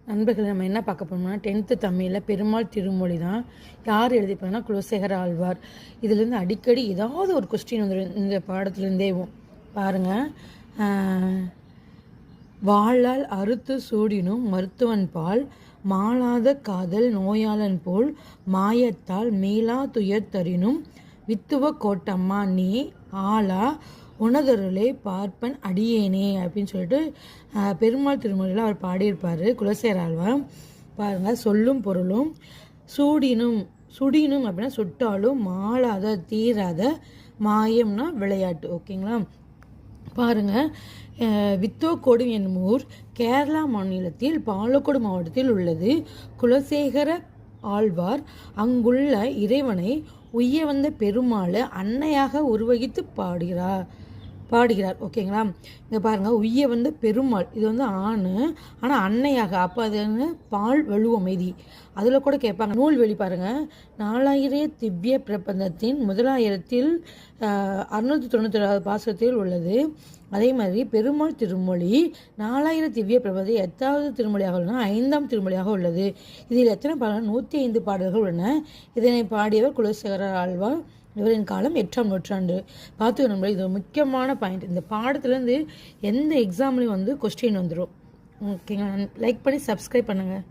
நண்பர்கள் நம்ம என்ன பார்க்க போனோம்னா 10th தமிழில் பெருமாள் திருமொழி தான். யார் எழுதிப்பாங்கன்னா குலசேகர ஆழ்வார். இதுலேருந்து அடிக்கடி ஏதாவது ஒரு கொஸ்டின் வந்துடும் இந்த பாடத்துலேருந்தே. பாருங்கள், வாளால் அறுத்து சூடினும் மருத்துவன் பால் மாளாத காதல் நோயாளன் போல் மாயத்தால் மீளா துயர் தரினும் வித்துவ கோட்டம்மா நீ ஆளா உணதருளே பார்ப்பன் அடியேனே அப்படின்னு சொல்லிட்டு பெருமாள் திருமொழியில் அவர் பாடியிருப்பார் குலசேகர ஆழ்வார். பாருங்கள், சொல்லும் பொருளும் சுடினும் அப்படின்னா சுட்டாலும் மாளாத தீராத மாயம்னா விளையாட்டு. ஓகேங்களா? பாருங்கள், வித்தோக்கோடு என்னும் ஊர் கேரளா மாநிலத்தில் பாலக்கோடு மாவட்டத்தில் உள்ளது. குலசேகர ஆழ்வார் அங்குள்ள இறைவனை உய்ய வந்த பெருமாளை அன்னையாக உருவகித்து பாடுகிறார். ஓகேங்களா? இங்கே பாருங்கள், உய்ய வந்த பெருமாள், இது வந்து ஆண், ஆனால் அன்னையாக, அப்போ அது பால் வலுவமைதி. அதில் கூட கேட்பாங்க. நூல்வெளி பாருங்கள், 4000 திவ்ய பிரபந்தத்தின் 1697 பாசத்தில் உள்ளது. அதே மாதிரி பெருமாள் திருமொழி 4000 திவ்ய பிரபந்தம் 8வது திருமொழியாக உள்ளன, 5ஆம் திருமொழியாக உள்ளது. இதில் எத்தனை பாடல்கள்? 105 பாடல்கள் உள்ளன. இதனை பாடியவர் குலசேகர ஆழ்வார். இவரின் காலம் 8ஆம் நூற்றாண்டு. பார்த்துக்க நண்பர்களே, இது ஒரு முக்கியமான பாயிண்ட். இந்த பாடத்துலேருந்து எந்த எக்ஸாம்லேயும் வந்து கொஸ்டின் வந்துடும். ஓகேங்களா? லைக் பண்ணி சப்ஸ்கிரைப் பண்ணுங்கள்.